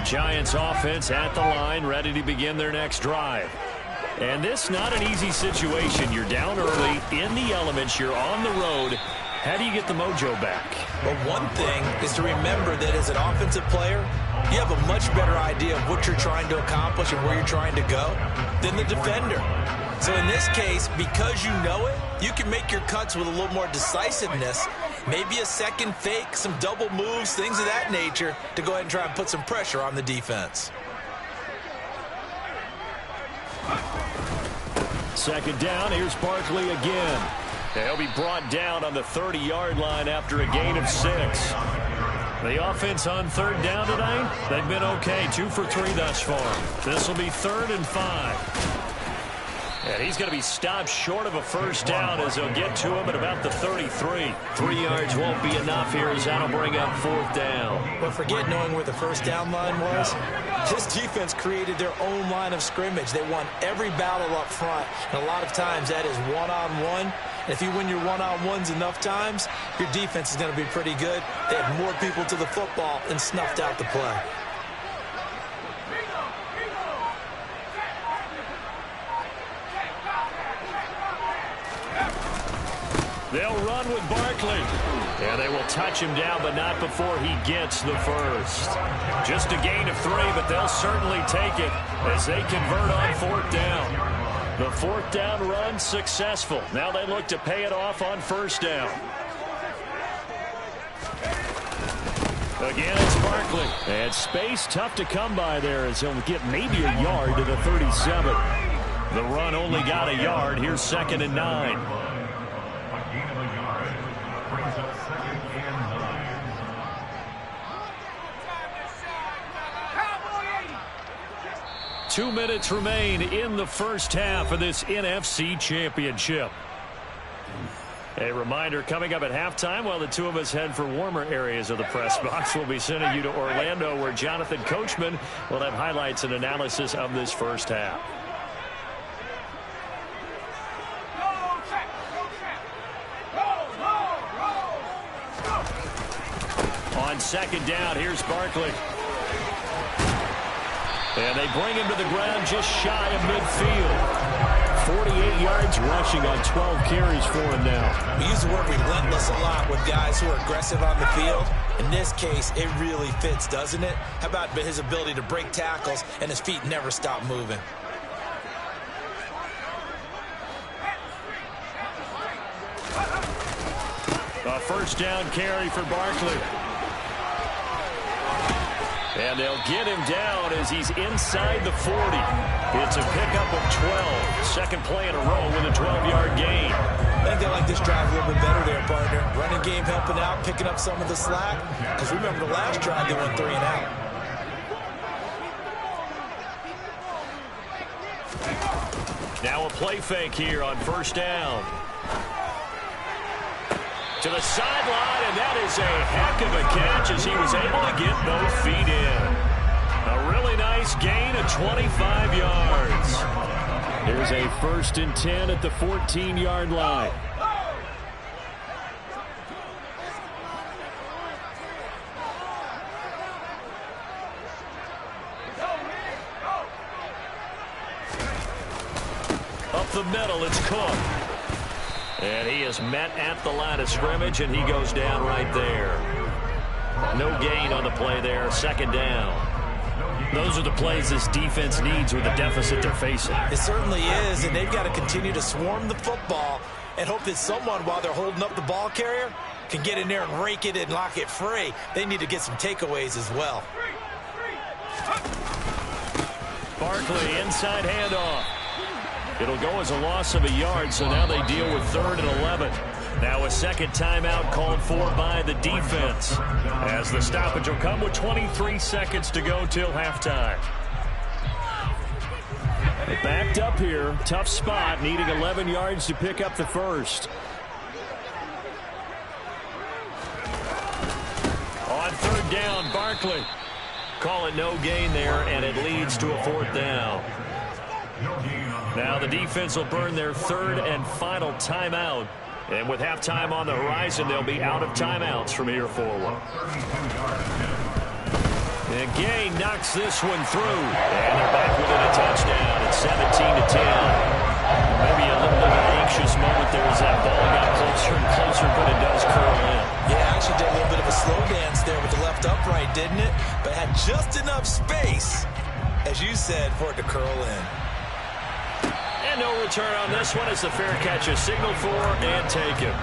Giants offense at the line, ready to begin their next drive. And this not an easy situation. You're down early, in the elements, you're on the road. How do you get the mojo back? Well, one thing is to remember that as an offensive player, you have a much better idea of what you're trying to accomplish and where you're trying to go than the defender. So in this case, because you know it, you can make your cuts with a little more decisiveness, maybe a second fake, some double moves, things of that nature, to go ahead and try and put some pressure on the defense. Second down, here's Barkley again. He'll be brought down on the 30-yard line after a gain of 6. The offense on third down tonight, they've been okay, 2 for 3 thus far. This will be 3rd and 5. And he's going to be stopped short of a first down as they'll get to him at about the 33. 3 yards won't be enough here as that'll bring up 4th down. But forget knowing where the first down line was. This defense created their own line of scrimmage. They won every battle up front. And a lot of times that is one-on-one. And if you win your one-on-ones enough times, your defense is going to be pretty good. They had more people to the football and snuffed out the play. They'll run with Barkley. And they will touch him down, but not before he gets the first. Just a gain of 3, but they'll certainly take it as they convert on 4th down. The 4th down run successful. Now they look to pay it off on 1st down. Again, it's Barkley. And space tough to come by there as he'll get maybe a yard to the 37. The run only got a yard. Here's 2nd and 9. 2 minutes remain in the first half of this NFC Championship. A reminder coming up at halftime while the two of us head for warmer areas of the press box. We'll be sending you to Orlando where Jonathan Coachman will have highlights and analysis of this first half. On 2nd down, here's Barkley. And they bring him to the ground just shy of midfield. 48 yards rushing on 12 carries for him now. We use the word relentless a lot with guys who are aggressive on the field. In this case, it really fits, doesn't it? How about his ability to break tackles and his feet never stop moving? A first down carry for Barkley. And they'll get him down as he's inside the 40. It's a pickup of 12. Second play in a row with a 12-yard gain. I think they like this drive a little bit better there, partner. Running game helping out, picking up some of the slack. Because remember the last drive, they went 3 and out. Now a play fake here on first down. To the sideline, and that is a heck of a catch as he was able to get both feet in. A really nice gain of 25 yards. Here's a 1st and 10 at the 14-yard line. Up the middle, it's Cook. And he is met at the line of scrimmage, and he goes down right there. No gain on the play there. 2nd down. Those are the plays this defense needs with the deficit they're facing. It certainly is, and they've got to continue to swarm the football and hope that someone, while they're holding up the ball carrier, can get in there and rake it and lock it free. They need to get some takeaways as well. Barkley, inside handoff. It'll go as a loss of a yard, so now they deal with 3rd and 11. Now a second timeout called for by the defense, as the stoppage will come with 23 seconds to go till halftime. They backed up here. Tough spot, needing 11 yards to pick up the first. On 3rd down, Barkley. Call it no gain there, and it leads to a 4th down. Now the defense will burn their 3rd and final timeout. And with halftime on the horizon, they'll be out of timeouts from here forward. And Gay knocks this one through. And they're back within a touchdown. It's 17-10. Maybe a little bit of an anxious moment there as that ball got closer and closer, but it does curl in. Yeah, actually did a little bit of a slow dance there with the left upright, didn't it? But had just enough space, as you said, for it to curl in. And no return on this one as the fair catch is signaled for and taken.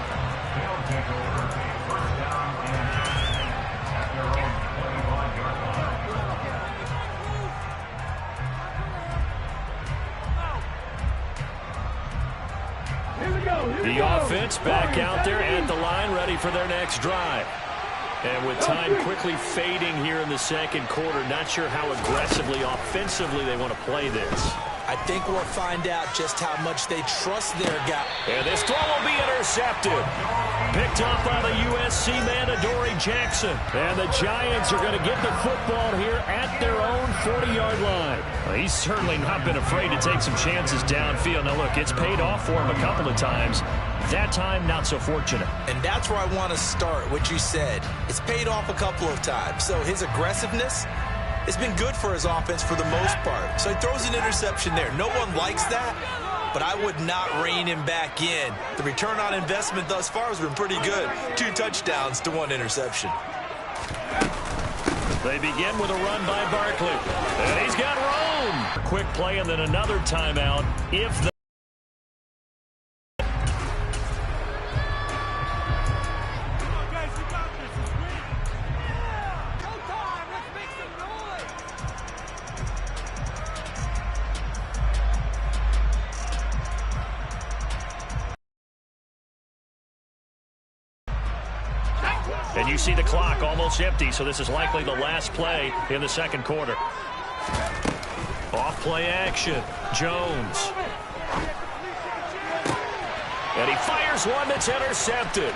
The offense back out there at the line, ready for their next drive. And with time quickly fading here in the second quarter, not sure how aggressively, offensively they want to play this. I think we'll find out just how much they trust their guy. And this throw will be intercepted. Picked up by the USC man, Adoree Jackson. And the Giants are going to get the football here at their own 40-yard line. Well, he's certainly not been afraid to take some chances downfield. Now, look, it's paid off for him a couple of times. That time, not so fortunate. And that's where I want to start, what you said. It's paid off a couple of times. So his aggressiveness, it's been good for his offense for the most part. So he throws an interception there. No one likes that, but I would not rein him back in. The return on investment thus far has been pretty good. 2 touchdowns to 1 interception. They begin with a run by Barkley. And he's got room. Quick play and then another timeout if the And you see the clock almost empty, so this is likely the last play in the second quarter. Off play action. Jones. And he fires one that's intercepted.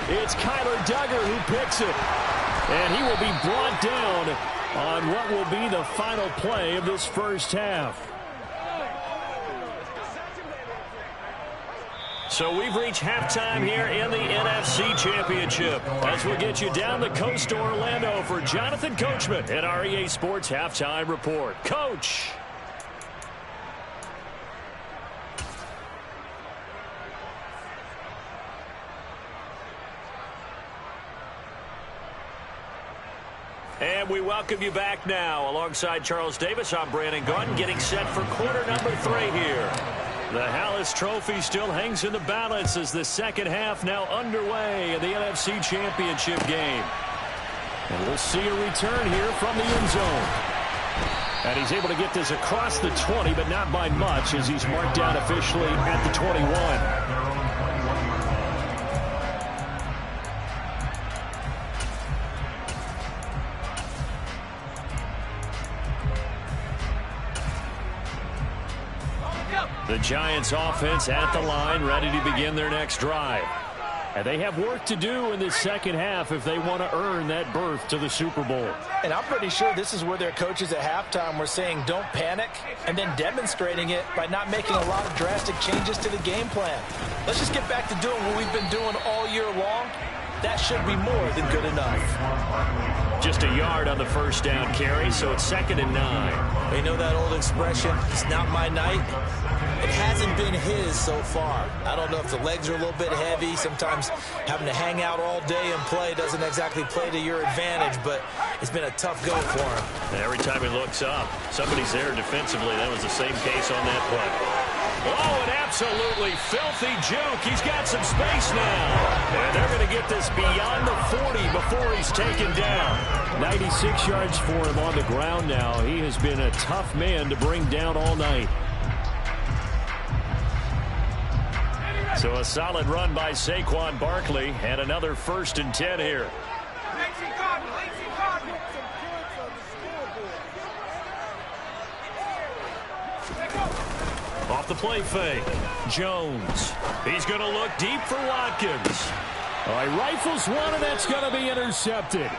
It's Kyler Duggar who picks it. And he will be brought down on what will be the final play of this first half. So we've reached halftime here in the NFC Championship. As we'll get you down the coast to Orlando for Jonathan Coachman at our EA Sports Halftime Report. Coach. And we welcome you back now. Alongside Charles Davis, I'm Brandon Gaudin, getting set for quarter number 3 here. The Hallis Trophy still hangs in the balance as the second half now underway in the NFC Championship game. And we'll see a return here from the end zone. And he's able to get this across the 20, but not by much as he's marked down officially at the 21. The Giants offense at the line, ready to begin their next drive. And they have work to do in this second half if they want to earn that berth to the Super Bowl. And I'm pretty sure this is where their coaches at halftime were saying don't panic, and then demonstrating it by not making a lot of drastic changes to the game plan. Let's just get back to doing what we've been doing all year long. That should be more than good enough. Just a yard on the first down carry, so it's 2nd and 9. You know that old expression, it's not my night? It hasn't been his so far. I don't know if the legs are a little bit heavy. Sometimes having to hang out all day and play doesn't exactly play to your advantage, but it's been a tough go for him. And every time he looks up, somebody's there defensively. That was the same case on that play. Oh, an absolutely filthy juke. He's got some space now. And they're going to get this beyond the 40 before he's taken down. 96 yards for him on the ground now. He has been a tough man to bring down all night. So a solid run by Saquon Barkley and another 1st and 10 here. Off the play fake. Jones. He's going to look deep for Watkins. All right, rifles one, and that's going to be intercepted.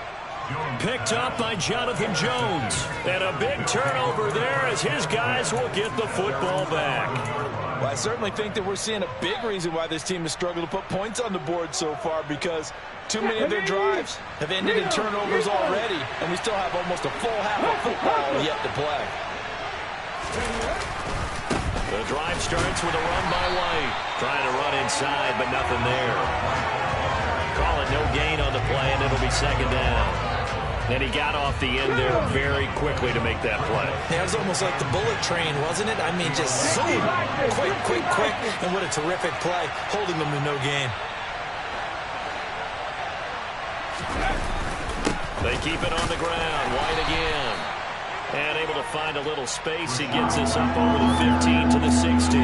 Picked up by Jonathan Jones. And a big turnover there as his guys will get the football back. Well, I certainly think that we're seeing a big reason why this team has struggled to put points on the board so far, because too many of their drives have ended in turnovers already, and we still have almost a full half of football yet to play. The drive starts with a run by White. Trying to run inside, but nothing there. Call it no gain on the play, and it'll be second down. And he got off the end there very quickly to make that play. Yeah, it was almost like the bullet train, wasn't it? I mean, just zoom, quick. And what a terrific play, holding them to no gain. They keep it on the ground. White again. And able to find a little space. He gets us up over the 15 to the 16.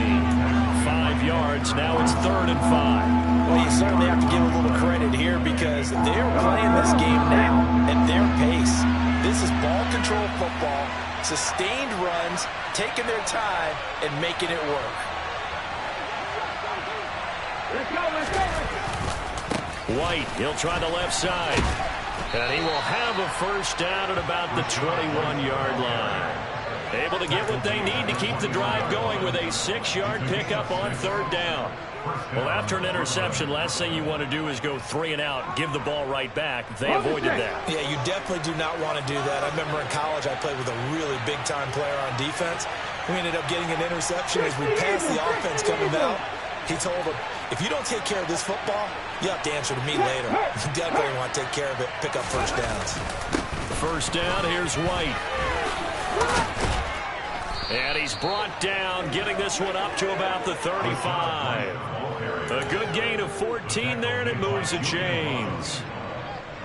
5 yards. Now it's 3rd and 5. Well, you certainly have to give a little credit here because they're playing this game now at their pace. This is ball control football, sustained runs, taking their time, and making it work. White, he'll try the left side. And he will have a first down at about the 21-yard line. Able to get what they need to keep the drive going with a 6-yard pickup on 3rd down. Well, after an interception, last thing you want to do is go 3 and out, give the ball right back. They avoided that. Yeah, you definitely do not want to do that. I remember in college I played with a really big-time player on defense. We ended up getting an interception as we passed the offense coming out. He told him, if you don't take care of this football, you have to answer to me later. You definitely want to take care of it, pick up first downs. First down, here's White. And he's brought down, getting this one up to about the 35. A good gain of 14 there, and it moves the chains.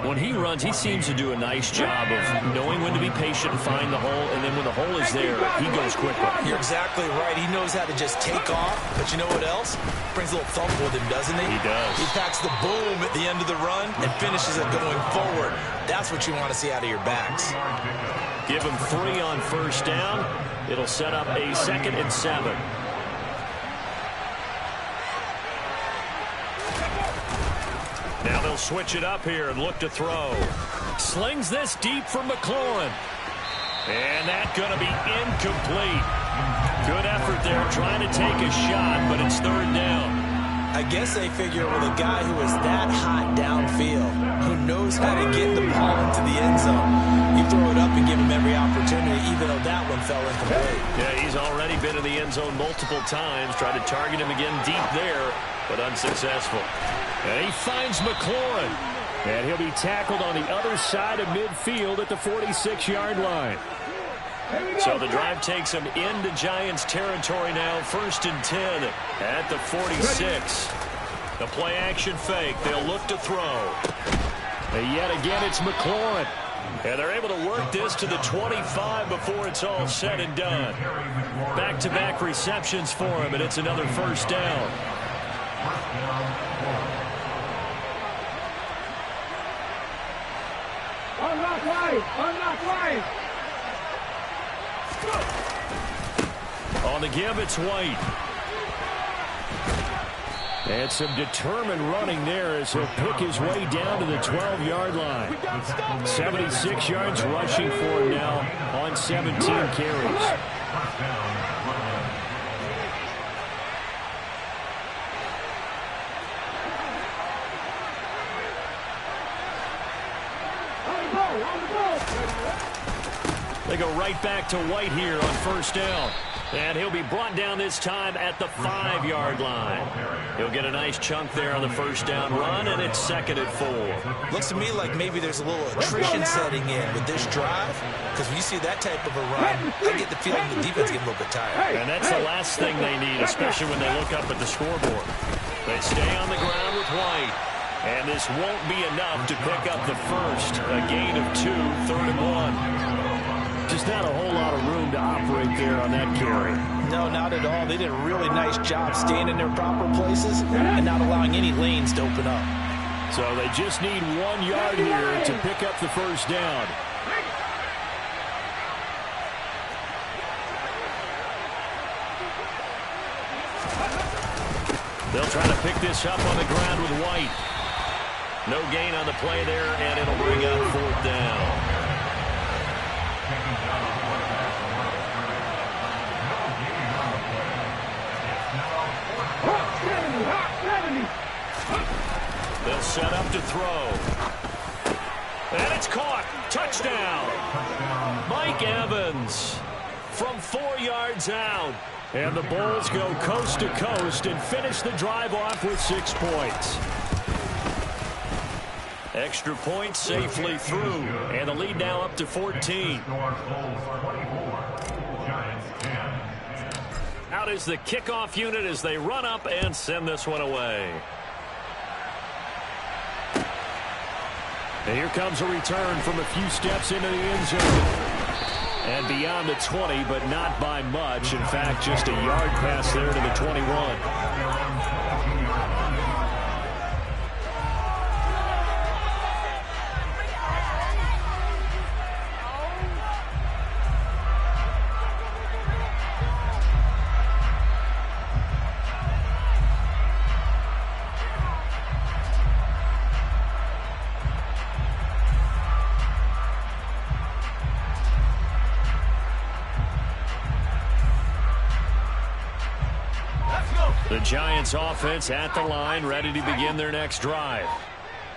When he runs, he seems to do a nice job of knowing when to be patient and find the hole, and then when the hole is there, he goes quickly. You're exactly right. He knows how to just take off, but you know what else? Brings a little thump with him, doesn't he? He does. He packs the boom at the end of the run and finishes it going forward. That's what you want to see out of your backs. Give him 3 on first down. It'll set up a 2nd and 7. Now they'll switch it up here and look to throw. Slings this deep for McLaurin. And that's going to be incomplete. Good effort there trying to take a shot, but it's 3rd down. I guess they figure with a guy who is that hot downfield, who knows how to get the ball into the end zone, you throw it up and give him every opportunity, even though that one fell incomplete. Yeah, he's already been in the end zone multiple times, tried to target him again deep there, but unsuccessful. And he finds McLaurin. And he'll be tackled on the other side of midfield at the 46-yard line. So the drive takes him into Giants territory now, 1st and 10 at the 46. The play action fake. They'll look to throw. And yet again, it's McLaurin. And they're able to work this to the 25 before it's all said and done. Back-to-back receptions for him, and it's another first down. Unlock right. On the give, it's White. And some determined running there as he'll pick his way down to the 12-yard line. 76 yards rushing for him now on 17 carries. They go right back to White here on first down. And he'll be brought down this time at the 5-yard line. He'll get a nice chunk there on the first down run, and it's 2nd and 4. Looks to me like maybe there's a little attrition setting in with this drive, because when you see that type of a run, I get the feeling the defense getting a little bit tired. And that's the last thing they need, especially when they look up at the scoreboard. They stay on the ground with White. And this won't be enough to pick up the first. A gain of 2, 3rd and 1. Just not a whole lot of room to operate there on that carry. No, not at all. They did a really nice job staying in their proper places and not allowing any lanes to open up. So they just need 1 yard here to pick up the first down. They'll try to pick this up on the ground with White. No gain on the play there, and it'll bring up 4th down. set up to throw. And it's caught. Touchdown. Mike Evans from 4 yards out. And the Bulls go coast to coast and finish the drive off with 6 points. Extra point safely through. And the lead now up to 14. Out is the kickoff unit as they run up and send this one away. And here comes a return from a few steps into the end zone. And beyond the 20, but not by much. In fact, just a yard pass there to the 21. The Giants offense at the line, ready to begin their next drive.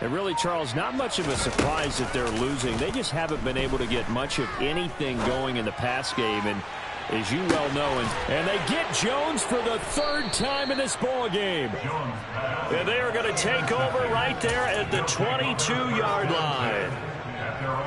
And really, Charles, not much of a surprise that they're losing. They just haven't been able to get much of anything going in the pass game. And as you well know, and they get Jones for the 3rd time in this ball game. And they are going to take over right there at the 22-yard line.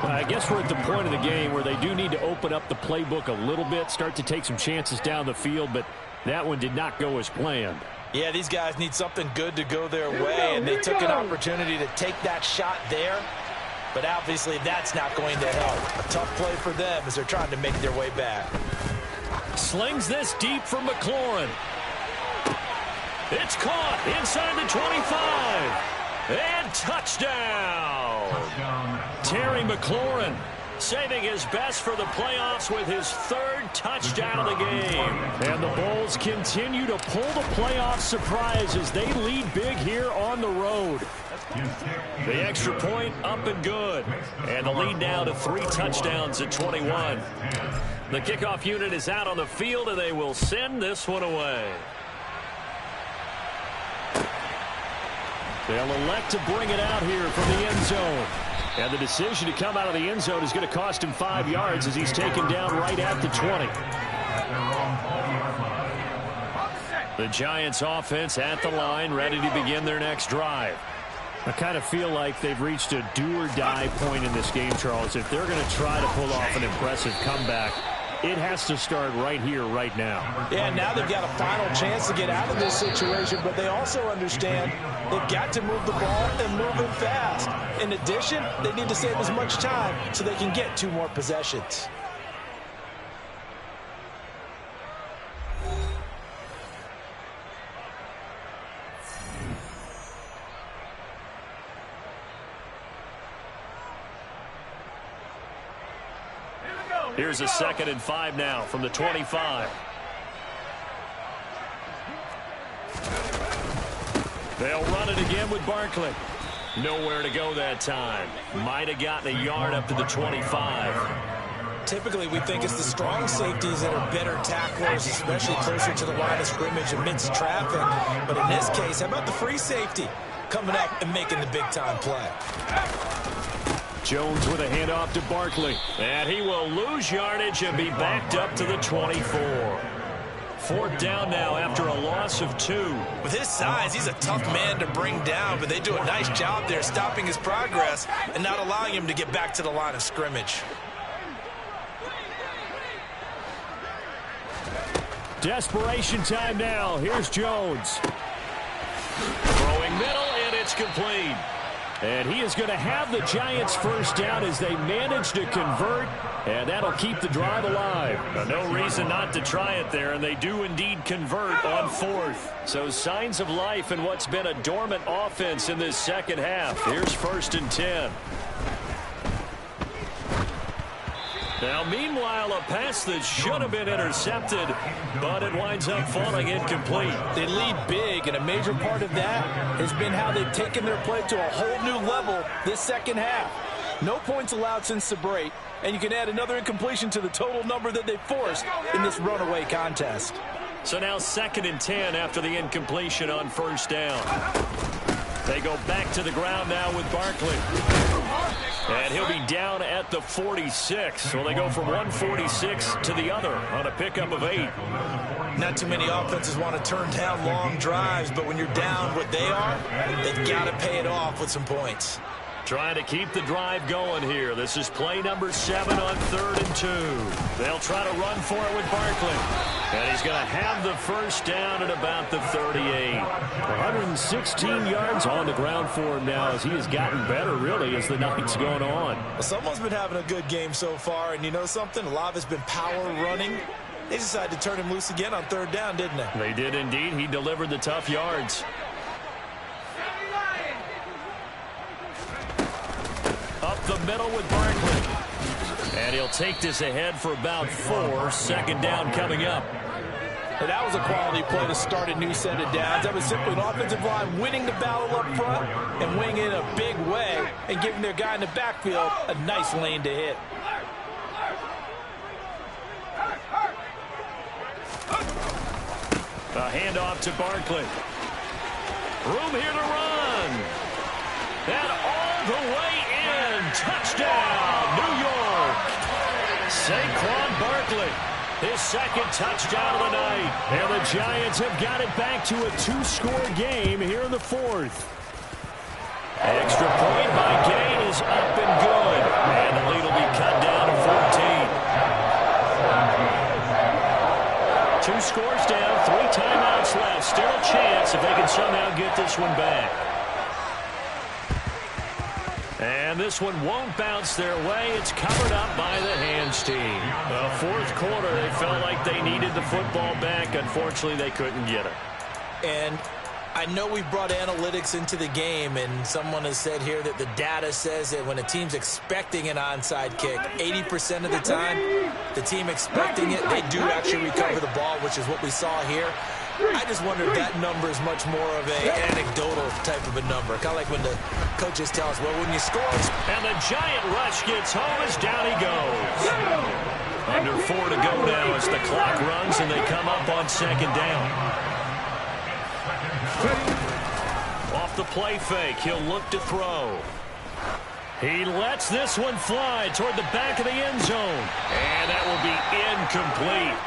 I guess we're at the point of the game where they do need to open up the playbook a little bit, start to take some chances down the field, but that one did not go as planned. Yeah, these guys need something good to go their way, and they took an opportunity to take that shot there. But obviously that's not going to help. A tough play for them as they're trying to make their way back. Slings this deep for McLaurin. It's caught inside the 25. And touchdown. Terry McLaurin saving his best for the playoffs with his 3rd touchdown of the game. And the Bulls continue to pull the playoff surprise as they lead big here on the road. The extra point up and good. And the lead now to 3 touchdowns at 21. The kickoff unit is out on the field, and they will send this one away. They'll elect to bring it out here from the end zone. And the decision to come out of the end zone is going to cost him 5 yards as he's taken down right at the 20. The Giants offense at the line, ready to begin their next drive. I kind of feel like they've reached a do-or-die point in this game, Charles. If they're going to try to pull off an impressive comeback, it has to start right here, right now. Yeah, now they've got a final chance to get out of this situation, but they also understand they've got to move the ball and move it fast. In addition, they need to save as much time so they can get 2 more possessions. Here's a 2nd and 5 now from the 25. They'll run it again with Barkley. Nowhere to go that time. Might have gotten a yard up to the 25. Typically, we think it's the strong safeties that are better tacklers, especially closer to the line of scrimmage amidst traffic. But in this case, how about the free safety coming up and making the big-time play? Jones with a handoff to Barkley. And he will lose yardage and be backed up to the 24. 4th down now after a loss of 2. With his size, he's a tough man to bring down, but they do a nice job there stopping his progress and not allowing him to get back to the line of scrimmage. Desperation time now. Here's Jones. Throwing middle, and it's complete. And he is going to have the Giants' first down as they manage to convert, and that'll keep the drive alive. No reason not to try it there, and they do indeed convert on 4th. So signs of life in what's been a dormant offense in this second half. Here's 1st and 10. Now, meanwhile, a pass that should have been intercepted, but it winds up falling incomplete. They lead big, and a major part of that has been how they've taken their play to a whole new level this second half. No points allowed since the break, and you can add another incompletion to the total number that they forced in this runaway contest. So now 2nd and 10 after the incompletion on 1st down. They go back to the ground now with Barkley. And he'll be down at the 46. So they go from 146 to the other on a pickup of 8. Not too many offenses want to turn down long drives, but when you're down what they are, they've got to pay it off with some points. Trying to keep the drive going here. This is play number 7 on 3rd and 2. They'll try to run for it with Barkley. And he's going to have the first down at about the 38. 116 yards on the ground for him now as he has gotten better, really, as the night's going on. Well, someone's been having a good game so far, and you know something? A lot of it's been power running. They decided to turn him loose again on 3rd down, didn't they? They did indeed. He delivered the tough yards. Up the middle with Barkley. And he'll take this ahead for about 4. Second down coming up. And that was a quality play to start a new set of downs. That was simply an offensive line winning the battle up front and winning it in a big way and giving their guy in the backfield a nice lane to hit. A handoff to Barkley. Room here to run. And all the way in. Touchdown, New York. Saquon Barkley, his second touchdown of the night. And the Giants have got it back to a 2-score game here in the 4th. Extra point by Gay is up and good. And the lead will be cut down to 14. 2 scores down, 3 timeouts left. Still a chance if they can somehow get this one back. And this one won't bounce their way. It's covered up by the hands team. The 4th quarter, they felt like they needed the football back. Unfortunately, they couldn't get it. And I know we brought analytics into the game, and someone has said here that the data says that when a team's expecting an onside kick, 80% of the time, the team expecting it, they do actually recover the ball, which is what we saw here. I just wonder if that number is much more of an anecdotal type of a number. Kind of like when the coaches tell us, well, when you score. And the giant rush gets home as down he goes. Under 4 to go now as the clock runs and they come up on 2nd down. Off the play fake, he'll look to throw. He lets this one fly toward the back of the end zone. And that will be incomplete.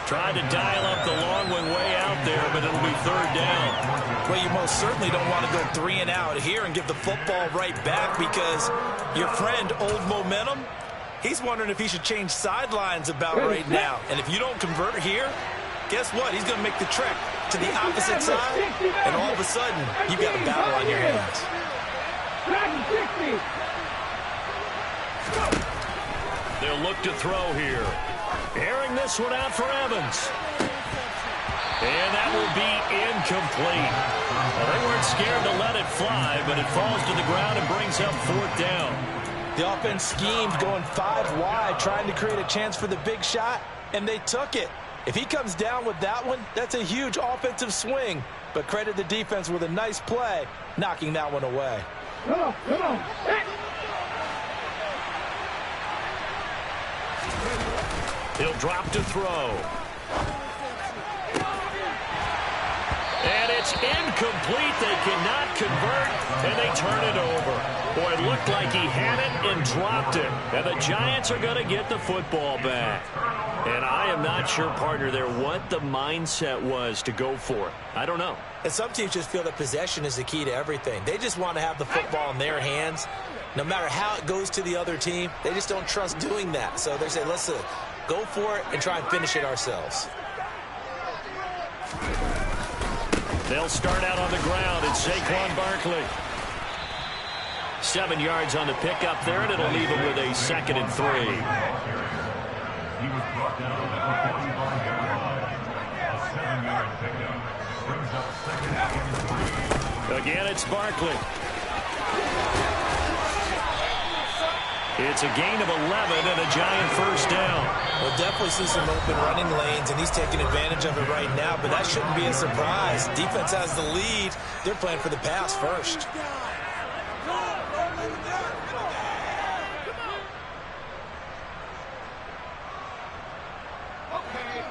Tried to dial up the long one way out there, but it'll be 3rd down. Well, you most certainly don't want to go 3 and out here and give the football right back because your friend, Old Momentum, he's wondering if he should change sidelines about right now. And if you don't convert here, guess what? He's going to make the trek to the opposite side, and all of a sudden, you've got a battle on your hands. They'll look to throw here. Airing this one out for Evans. And that will be incomplete. Well, they weren't scared to let it fly, but it falls to the ground and brings up 4th down. The offense schemed going 5 wide, trying to create a chance for the big shot, and they took it. If he comes down with that one, that's a huge offensive swing. But credit the defense with a nice play, knocking that one away. Come on, come on. He'll drop to throw. And it's incomplete. They cannot convert, and they turn it over. Boy, it looked like he had it and dropped it. And the Giants are going to get the football back. And I am not sure, partner, there what the mindset was to go for it. I don't know. And some teams just feel that possession is the key to everything. They just want to have the football in their hands. No matter how it goes to the other team, they just don't trust doing that. So they say, let's go for it and try and finish it ourselves. They'll start out on the ground. It's Saquon Barkley. 7 yards on the pickup there, and it'll leave him with a 2nd and 3. Again, it's Barkley. It's a gain of 11 and a Giant first down. We'll definitely see some open running lanes, and he's taking advantage of it right now, but that shouldn't be a surprise. Defense has the lead. They're playing for the pass first.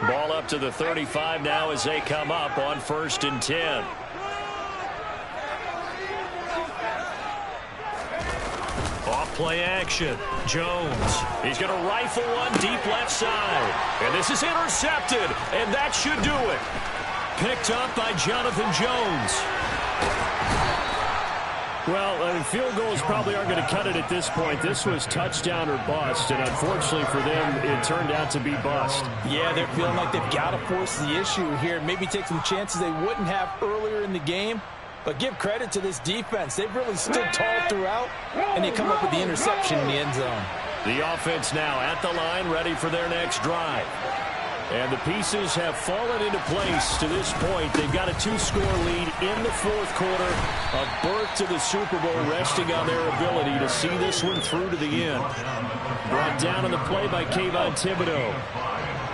Ball up to the 35 now as they come up on 1st and 10. Play action. Jones. He's going to rifle one deep left side. And this is intercepted. And that should do it. Picked up by Jonathan Jones. Well, field goals probably aren't going to cut it at this point. This was touchdown or bust, and unfortunately for them, it turned out to be bust. Yeah, they're feeling like they've got to force the issue here, maybe take some chances they wouldn't have earlier in the game. But give credit to this defense. They've really stood tall throughout, and they come up with the interception in the end zone. The offense now at the line, ready for their next drive. And the pieces have fallen into place to this point. They've got a 2-score lead in the fourth quarter. A berth to the Super Bowl resting on their ability to see this one through to the end. Brought down on the play by Kayvon Thibodeau.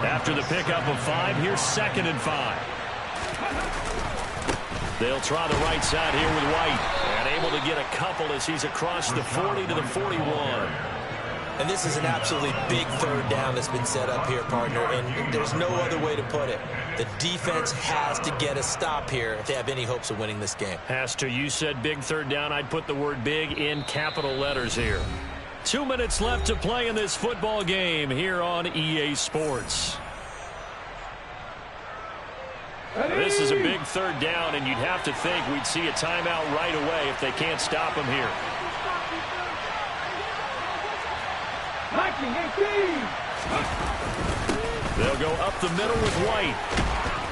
After the pickup of 5, here's 2nd and 5. They'll try the right side here with White. And able to get a couple as he's across the 40 to the 41. And this is an absolutely big third down that's been set up here, partner, and there's no other way to put it. The defense has to get a stop here if they have any hopes of winning this game. Has to. You said big third down. I'd put the word big in capital letters here. 2 minutes left to play in this football game here on EA Sports. This is a big third down, and you'd have to think we'd see a timeout right away if they can't stop him here. They'll go up the middle with White.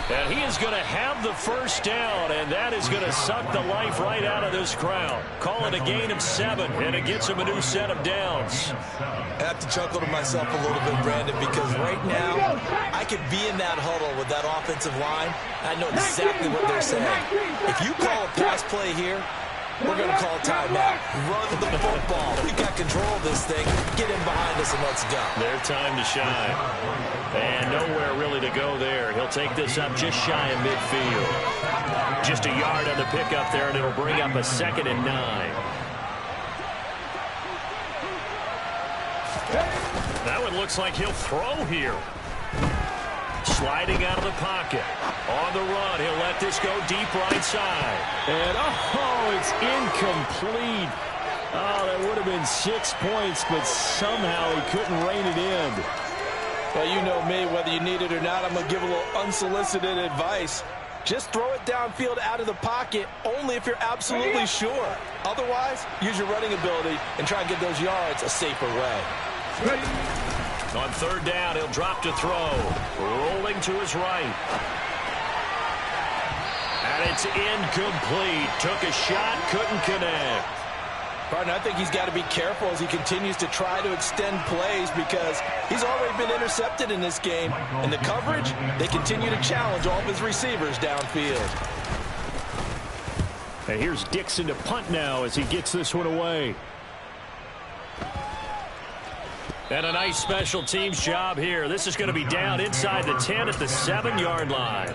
And he is going to have the first down, and that is going to suck the life right out of this crowd. Call it a gain of 7, and it gets him a new set of downs. I have to chuckle to myself a little bit, Brandon, because right now I could be in that huddle with that offensive line. I know exactly what they're saying. If you call a pass play here, we're going to call timeout. Run the football. We've got control of this thing. Get in behind us and let's go. Their time to shine. And nowhere really to go there. He'll take this up just shy of midfield. Just a yard on the pickup there, and it'll bring up a 2nd and 9. That one looks like he'll throw here. Sliding out of the pocket. On the run, he'll let this go deep right side. And, oh, it's incomplete. Oh, that would have been 6 points, but somehow he couldn't rein it in. Well, you know me, whether you need it or not, I'm going to give a little unsolicited advice. Just throw it downfield out of the pocket only if you're absolutely sure. Otherwise, use your running ability and try and get those yards a safer way. On third down, he'll drop to throw. Rolling to his right. And it's incomplete. Took a shot, couldn't connect. Partner, I think he's got to be careful as he continues to try to extend plays because he's already been intercepted in this game. And the coverage, they continue to challenge all of his receivers downfield. And here's Dixon to punt now as he gets this one away. And a nice special teams job here. This is going to be down inside the 10 at the 7-yard line.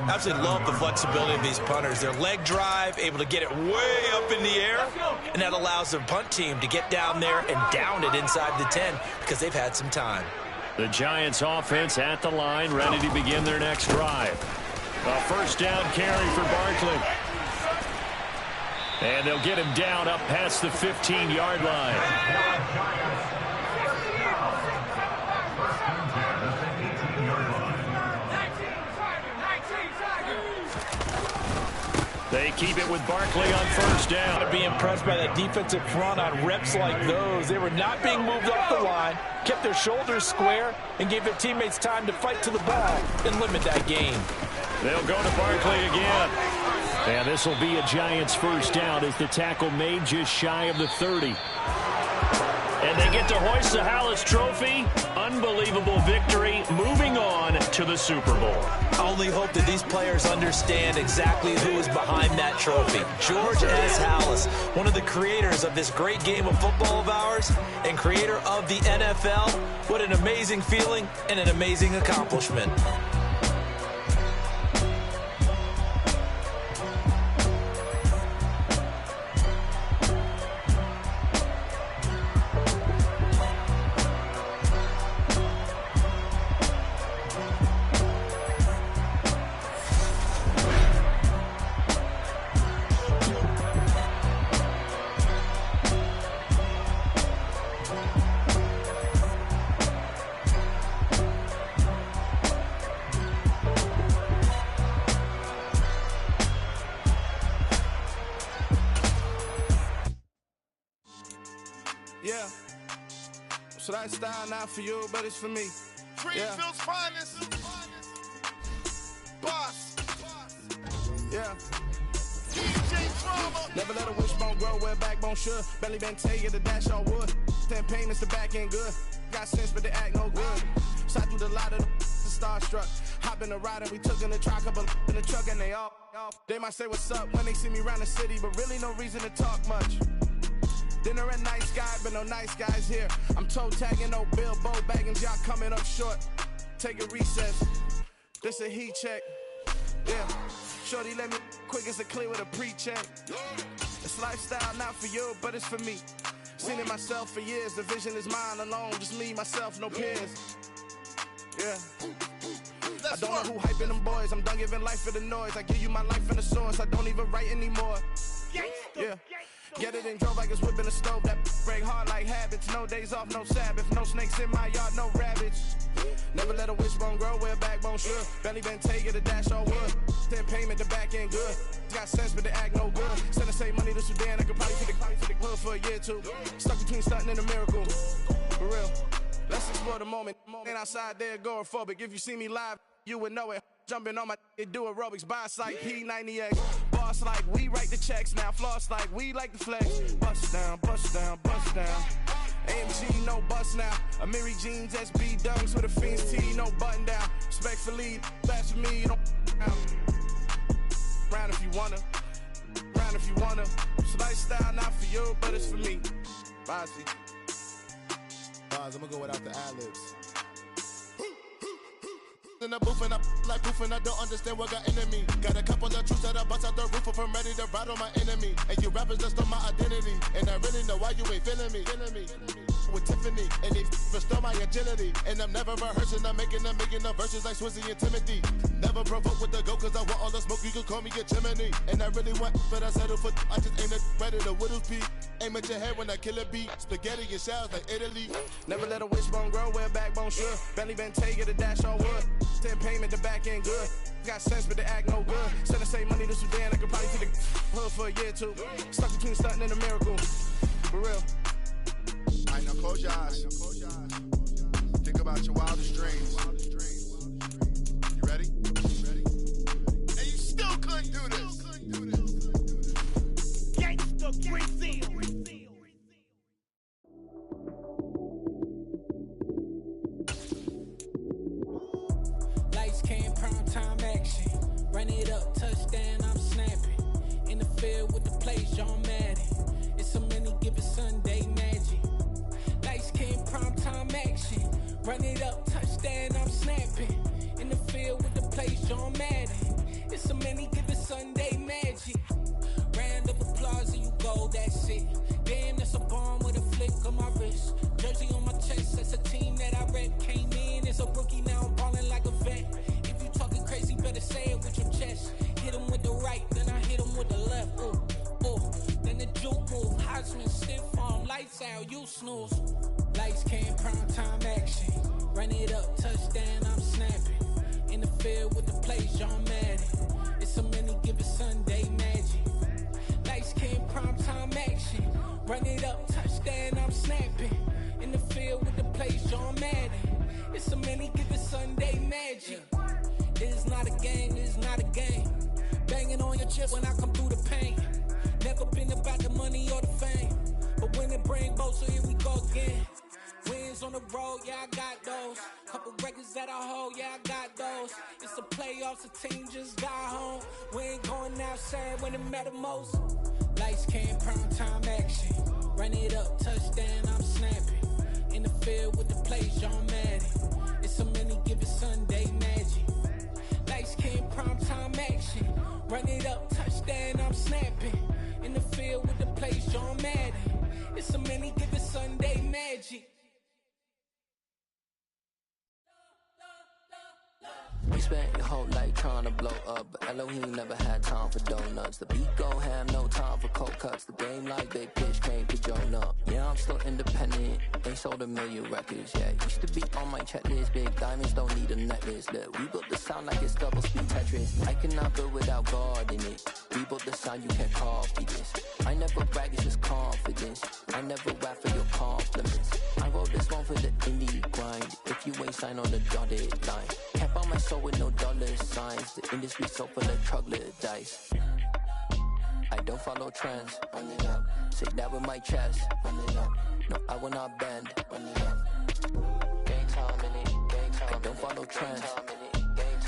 Absolutely love the flexibility of these punters. Their leg drive, able to get it way up in the air, and that allows the punt team to get down there and down it inside the 10 because they've had some time. The Giants offense at the line, ready to begin their next drive. A first down carry for Barkley. And they'll get him down up past the 15-yard line. They keep it with Barkley on first down. To be impressed by that defensive front on reps like those. They were not being moved up the line, kept their shoulders square, and gave their teammates time to fight to the ball and limit that gain. They'll go to Barkley again. And this will be a Giants first down as the tackle made just shy of the 30. And they get to hoist the Hallis Trophy. Unbelievable victory. Moving on to the Super Bowl. I only hope that these players understand exactly who is behind that trophy. George S. Hallis, one of the creators of this great game of football of ours and creator of the NFL. What an amazing feeling and an amazing accomplishment. Yeah. So that style not for you, but it's for me. Greenfield's finest. Boss. Yeah. DJ Drama. Never let a wishbone grow where a backbone should. Belly been taken to dash all wood. 10 payments, the back end good. Got sense, but they act no good. Shot through the lot of the starstruck. Hop in the ride and we took in the truck, couple in the truck and they all. They might say what's up when they see me around the city, but really no reason to talk much. Dinner at nice guy, but no nice guys here. I'm toe tagging, no Bilbo bagging, y'all coming up short. Take a recess. This a heat check. Yeah. Shorty let me quick as a clear with a pre-check. This lifestyle not for you, but it's for me. Seen it myself for years. The vision is mine alone. Just me, myself, no peers. Yeah. I don't know who hyping them boys. I'm done giving life for the noise. I give you my life in the source. I don't even write anymore. Yeah. Get it and drove like it's whipping a stove. That break hard like habits. No days off, no Sabbath. No snakes in my yard, no rabbits. Never let a wishbone grow where a backbone should. Belly been taken to dash all wood. 10 payment, the back end good. Got sense, but they act no good. Send the same money to Sudan. I could probably take the hood for a year or two. Stuck between stunting and a miracle. For real. Let's explore the moment. Ain't outside there agoraphobic. If you see me live, you would know it. Jumping on my do aerobics, boss like P90X. Boss like we write the checks now. Floss like we like the flex. Bust down, bust down, bust down. AMG, no bust now. Amiri jeans, SB dunks with a Fiends tee, no button down. Respectfully, that's for me, you don't round if you wanna. Round if you wanna. It's lifestyle not for you, but it's for me. Bossy. I'm gonna go without the ad-libs. In the booth and I like proof and I don't understand what got into me. Got a couple of truths that I bust out the roof if I'm ready to ride on my enemy. And you rappers just stole my identity, and I really know why you ain't feeling me. With Tiffany, and they restore my agility. And I'm never rehearsing, I'm making the verses like Swizzy and Timothy. Never provoke with the go, cause I want all the smoke, you can call me a chimney. And I really want, but I settle for, I just aim it better the Whittles beat. Aim at your head when I kill a beat. Spaghetti and shells like Italy. Never let a wishbone grow where a backbone should. Belly been taken to dash all wood. 10 payment, the back end good. Got sense, but they act no good. Send the same money to Sudan, I could probably take the hood for a year or two. Stuck between stunting and a miracle. For real. Alright, now close your eyes. Think about your wildest dreams. You ready? And you still couldn't do this. Gangsta Greenfield. Lights came, prime time action. Run it up, touchdown, I'm snapping. In the field with the plays, John Madden. It's so many, give it Sunday magic. Lights came, prime time action. Run it up, touchdown, I'm snapping. In the field with the plays, John Madden. It's so many, give it Sunday magic. Round of applause and you go, that's it. Damn, that's a bomb with a flick on my wrist. Jersey on my chest, that's a team that I rep. Came in as a rookie, now I'm ballin' like a vet. If you talking crazy, better say it with your chest. Hit him with the right, then I hit him with the left. Ooh, ooh, then the juke move. Heisman stiff arm, lights out, you snooze. Lights came, prime time action. Run it up, touchdown, I'm snapping. In the field with the plays, John Madden. It's so many, give it Sunday magic. Lights came, prime time action. Run it up, touchdown, I'm snapping. In the field with the plays, John Madden. It's so many, give it Sunday magic. This is not a game, this is not a game. Banging on your chest when I come through the pain. Never been about the money or the fame. But when it bring both, so here we go again. Wins on the road, yeah, I got those. Couple records that I hold, yeah, I got those. It's the playoffs, the team just got home. We ain't going outside when it matter most. Lights came, prime time action. Run it up, touchdown, I'm snapping. In the field with the plays, John Madden. It's so many, give it Sunday magic. Lights came, prime time action. Run it up, touchdown, I'm snapping. In the field with the plays, John Madden. It's so many, give it Sunday magic. You spent your whole life trying to blow up, but Elohim never had time for donuts. The beat go ham, no time for cold cuts. The game like big pitch came to Jonah. Yeah, I'm still independent, ain't sold a million records yet. Used to be on my checklist, big diamonds don't need a necklace. Look, we built the sound like it's double speed Tetris. I cannot build without God in it. We built the sound, you can't copy this. I never brag, it's just confidence. I never rap for your compliments. I wrote this one for the indie grind. If you ain't signed on the dotted line, can't buy my soul with no dollar signs. The industry so full of troglodytes. I don't follow trends. Run it up. Say that with my chest. Run it up. No, I will not bend. Run it up. Gang time in it. Gang time. I don't follow trends.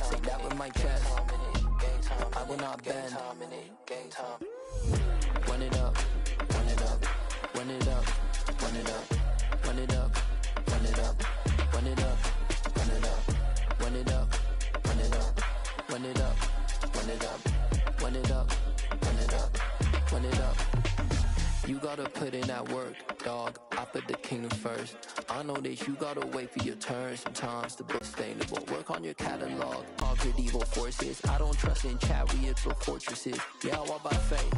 Say that with my chest. I will not bend. Gang time. Run it up. Run it up. Run it up. Run it up. Run it up. Run it up. Run it up. Run it up. Run it up. Run it up. Run it up. Run it up. Run it up. Run it up. Run it up. You gotta put in that work, dog. I put the kingdom first. I know that you gotta wait for your turn sometimes to be sustainable. Work on your catalog, conquer evil forces. I don't trust in chariots or fortresses. Yeah, I walk by faith.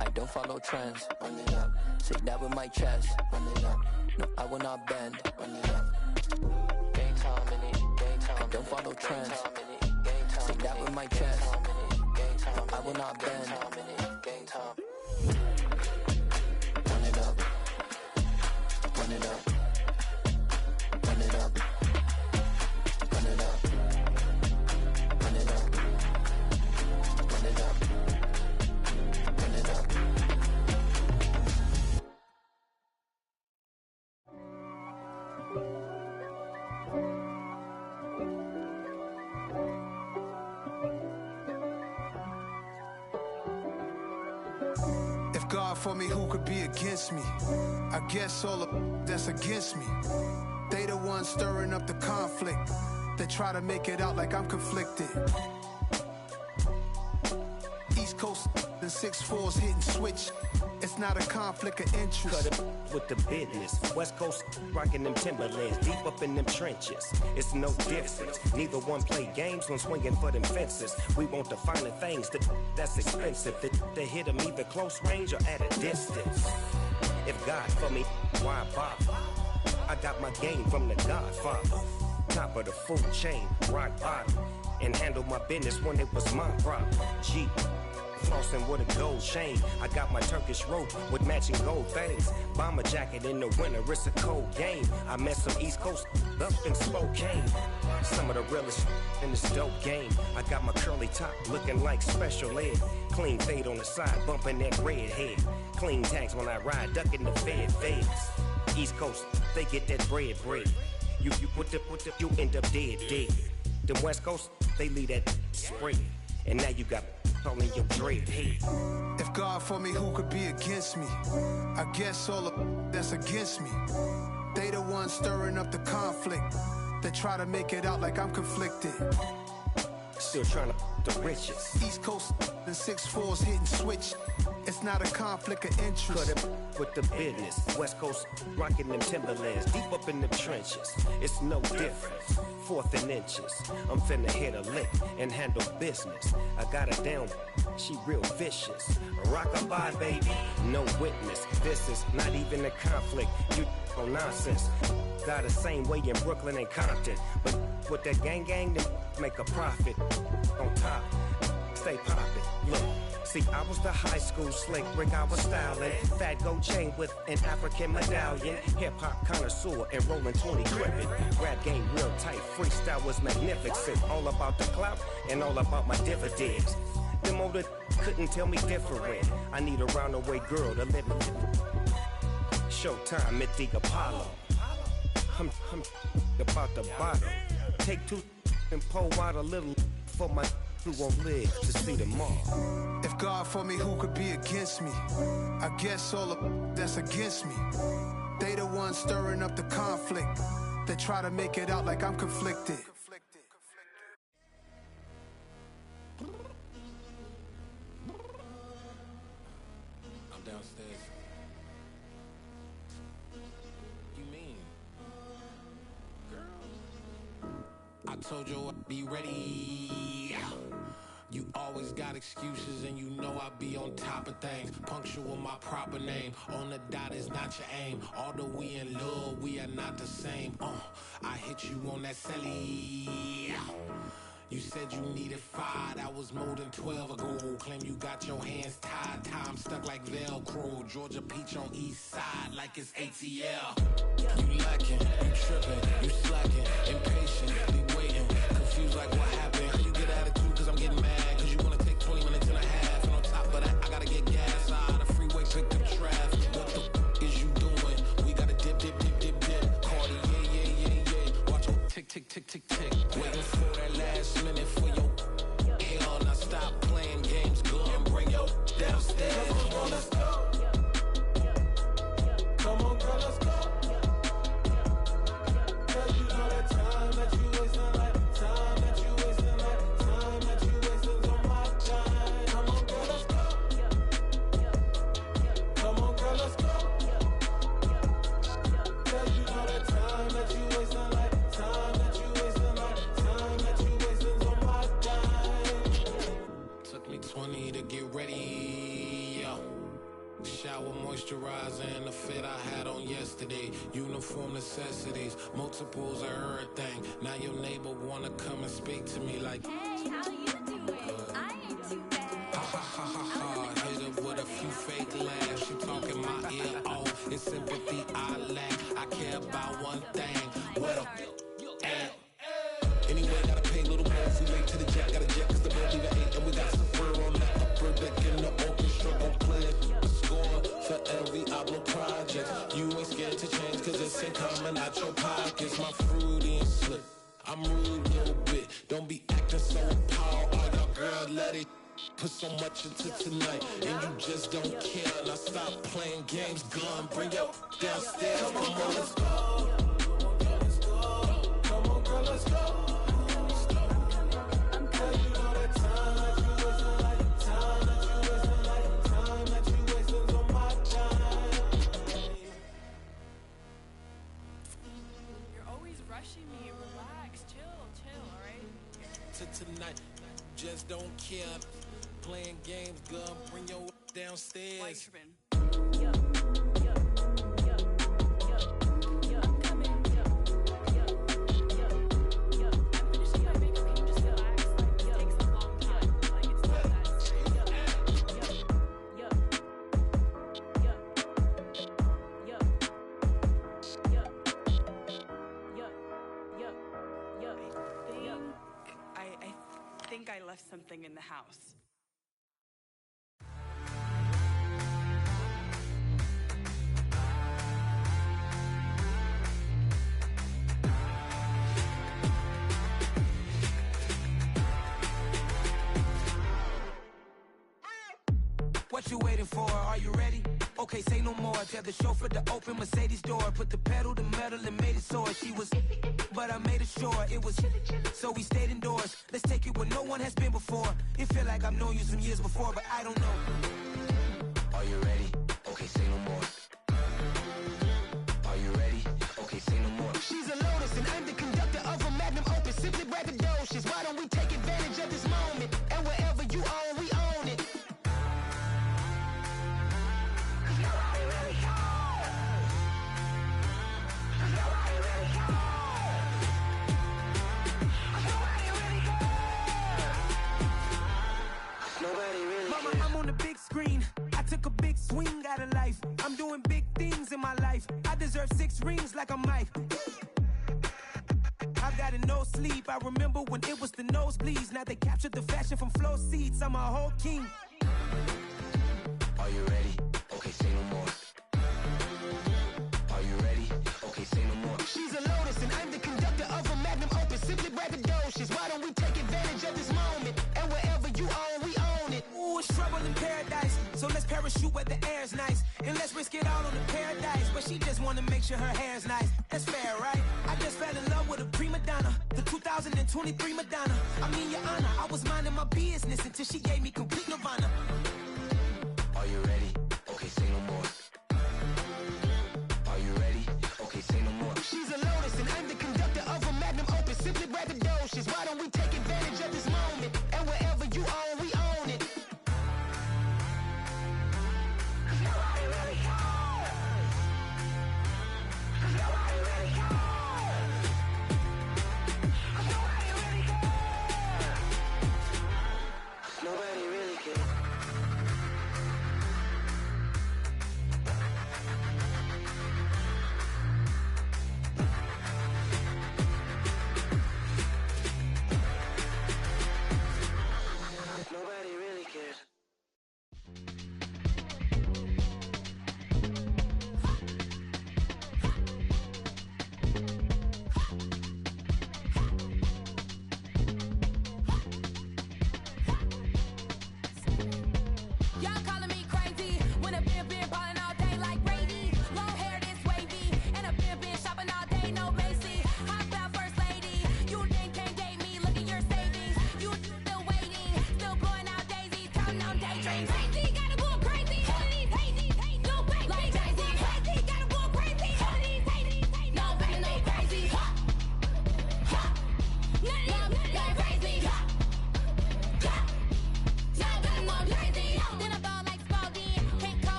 I don't follow trends. Run it up. Say that with my chest. Run it up. No, I will not bend. Run it up. Gang time in it. Gang time. I don't follow trends. Say that with my chest. I will not bend. Gang time. Run it up. Run it up. Run it up. Run it up. Run it up. Run it up. Run it up. If God for me, who could be against me? I guess all of that's against me. They the ones stirring up the conflict. They try to make it out like I'm conflicted. East Coast and 6'4's hitting switch. It's not a conflict of interest. Cut it with the business. West Coast rocking them Timberlands, deep up in them trenches. It's no difference. Neither one play games when swinging for them fences. We want the finer things that's expensive. They hit them either close range or at a distance. If God for me, why bother? I got my game from the Godfather. Top of the food chain, rock bottom. And handle my business when it was my problem. G. Flossing with a gold chain. I got my Turkish rope with matching gold things. Bomber jacket in the winter, it's a cold game. I met some East Coast up in Spokane. Some of the realest in this dope game. I got my curly top looking like special ed. Clean fade on the side, bumping that red head. Clean tags when I ride, ducking the feds. East Coast, they get that bread. You put the, you end up dead. Them West Coast, they leave that spread. And now you got all in your dread head. If God for me, who could be against me? I guess all of that's against me. They the ones stirring up the conflict. They try to make it out like I'm conflicted. Still trying to the riches. East Coast and 6'4's hitting switch. It's not a conflict of interest. Cut it with the business. West Coast rocking them Timberlands, deep up in the trenches. It's no difference. 4th and inches. I'm finna hit a lick and handle business. I got her down, she real vicious. Rock-a-bye, baby, no witness. This is not even a conflict. You on nonsense. Got the same way in Brooklyn and Compton. But with that gang, they make a profit. On top, stay poppin'. Look. See, I was the high school slick Rick, I was styling. Fat gold chain with an African medallion. Hip-hop connoisseur and rolling 20 gripping. Rap game real tight, freestyle was magnificent. All about the clout and all about my dividends. Them older couldn't tell me different. I need a roundaway girl to live in. Showtime at the Apollo. I'm about the bottom. Take 2 and pour out a little for my who won't live to see tomorrow. If God for me, who could be against me? I guess all of that's against me. They the ones stirring up the conflict. They try to make it out like I'm conflicted. I'm downstairs. You mean? Girl. told you I'd be ready. You always got excuses and you know I be on top of things. Punctual my proper name. On the dot is not your aim. Although we in love, we are not the same. I hit you on that celly. You said you needed 5, that was more than 12 ago. Claim you got your hands tied, time stuck like Velcro. Georgia peach on east side like it's ATL. You lacking, you tripping, you slacking, impatient, be waiting, confused like what happened. How you get attitude cause I'm getting mad, cause you wanna take 20 minutes and a half. And on top of that, I gotta get gas out of the freeway, pick up traffic. What the is you doing? We gotta dip, dip, dip, dip, dip. Cardi, yeah. Watch your tick, tick, tick, tick, tick. Waiting for that last minute for your hell. Now stop playing games, go and bring your downstairs. Come on, girl, let's go. Come on, girl, let's go. Cause you know that time that you wasting, like time that you wasting, like time that you wasting on my time. Come on, girl, let's go. Come on, girl, let's go. Cause you know that time that you wasting, like time that you wasting, like time that you wasting on my time. Took me 20 to get ready, yeah. Shower, moisturizer, and the fit I had on yesterday. Uniform necessities, multiples of everything. Now your neighbor wanna come and speak to me like, hey, how you doing? I ain't too bad. Ha ha ha ha ha. Hit her with a few fake laughs. She talking my ear off. It's sympathy I lack. I care about one thing. What up? Anyway, gotta pay a little more if we late to the jet. Gotta jet cause the boat leave at 8. And we got some fur on the upper deck in the orchestra. Gon' play a score for every album project. You ain't scared to change cause it's ain't coming out your pockets. My fruity and slip. I'm rude a little bit. Don't be acting so appalled. All y'all girl, let it put so much into tonight. And you just don't care. Now stop playing games, gun. Bring your downstairs. Come on, let's go. Come on, girl, let's go. Tonight, just don't care. Playing games, girl, bring your downstairs. I left something in the house. What you waiting for? Are you ready? Okay, say no more. Tell the chauffeur to open Mercedes door. Put the pedal to metal and made it soar. She was, but I made it sure it was. So we stayed indoors. Let's take it where no one has been before. It feel like I've known you some years before, but I don't know. Are you ready? Okay, say no more. Are you ready? Okay, say no more. She's a Lotus and I'm the conductor of a Magnum Opus. Simply braggadocious. Why don't we take advantage of this moment? And wherever you own, we own it. Mama, I'm on the big screen. I took a big swing out of life. I'm doing big things in my life. I deserve 6 rings like a Mike. I've got no sleep. I remember when it was the nosebleeds. Now they captured the fashion from flow seats. I'm a whole king. Are you ready? Okay, say no more. Are you ready? Okay, say no more. She's a Lotus and I'm the conductor of a Magnum Opus. Simply braggadocious. Why don't we take advantage of this moment? And wherever you own, we own it. Ooh, it's trouble in paradise. So let's parachute where the air's nice. And let's risk it all on the paradise. But she just wanna make sure her hair's nice. That's fair, right? I just fell in love with a prima donna. The 2023 Madonna. I mean, your honor, I was minding my business until she gave me complete nirvana. Are you ready? Okay, say no more. Are you ready? Okay, say no more. She's a Lotus and I'm the conductor of a Magnum Opus. Simply braggadocious.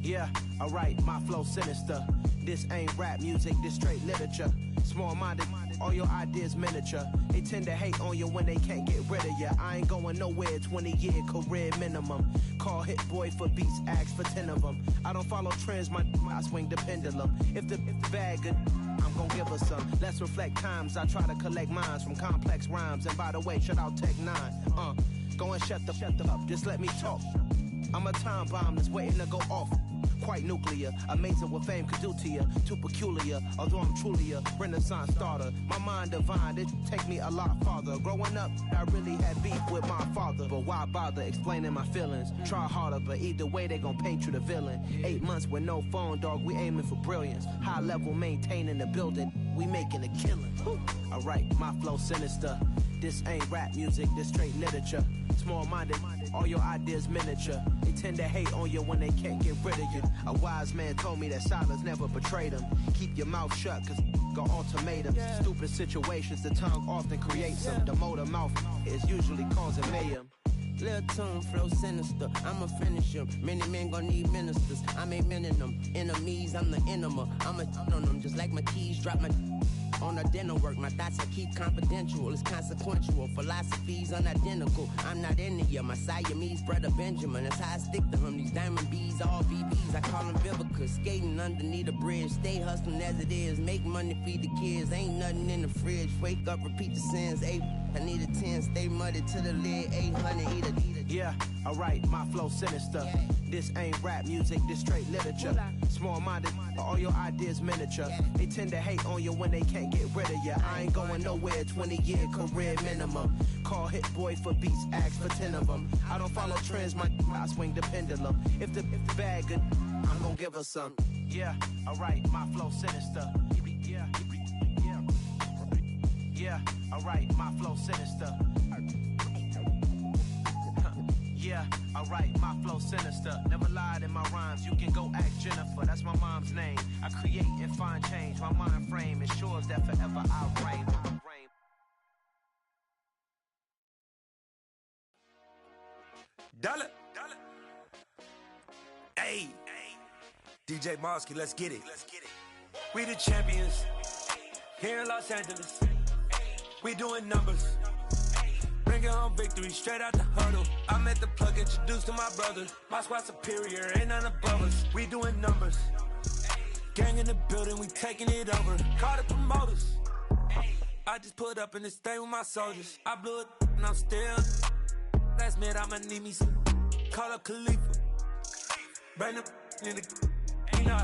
Yeah, alright, my flow sinister. This ain't rap music, this straight literature. Small-minded, all your ideas miniature. They tend to hate on you when they can't get rid of you. I ain't going nowhere, 20-year career minimum. Call Hit Boy for beats, ask for 10 of them. I don't follow trends, I swing the pendulum. If the bag good, I'm gon' give her some. Let's reflect times, I try to collect minds from complex rhymes. And by the way, shout out Tech 9. Go and shut the up, just let me talk. I'm a time bomb that's waiting to go off. Quite nuclear, amazing what fame could do to you. Too peculiar, although I'm truly a renaissance starter. My mind divine, it take me a lot farther. Growing up, I really had beef with my father. But why bother explaining my feelings? Try harder, but either way they gon' paint you the villain. 8 months with no phone, dog, we aiming for brilliance. High level maintaining the building, we making a killing. Alright, my flow sinister. This ain't rap music, this straight literature. Small-minded, all your ideas miniature. They tend to hate on you when they can't get rid of you. A wise man told me that silence never betrayed him. Keep your mouth shut, cause got ultimatums. Stupid situations, the tongue often creates them. The motor mouth is usually causing mayhem. Lil' tune, flow sinister, I'ma finish him. Many men gon' need ministers, I'm ain't mending them. Enemies, I'm the enema, I'ma on them. Just like my keys, drop my on the dental work. My thoughts I keep confidential, it's consequential. Philosophies unidentical, I'm not into you. My Siamese brother Benjamin, that's how I stick to him. These diamond bees, all VVs, I call them Vivica. Skating underneath a bridge, stay hustling as it is. Make money, feed the kids, ain't nothing in the fridge. Wake up, repeat the sins, I need a 10, stay muddy to the lid, 800, eat a. Yeah, alright, my flow sinister. This ain't rap music, this straight literature. Small-minded, all your ideas miniature. They tend to hate on you when they can't get rid of you. I ain't going nowhere, 20-year career minimum. Call Hit Boy for beats, ask for 10 of them. I don't follow trends, I swing the pendulum. If the bag good, I'm gon' give her some. Yeah, alright, my flow sinister. Yeah, alright, my flow sinister. Yeah, alright, my flow sinister. Never lied in my rhymes, you can go ask Jennifer. That's my mom's name. I create and find change. My mind frame ensures that forever I'll reign. Dollar. Hey, DJ Mosky, let's get it. We the champions here in Los Angeles. We doing numbers. Bringing home victory straight out the huddle. I met the plug, introduced to my brothers. My squad superior, ain't none above us. We doing numbers. Gang in the building, we taking it over. Call the promoters. I just put up in this thing with my soldiers. I blew it and I'm still. Last minute I'ma need me some. Call up Khalifa. Bring them in the. You know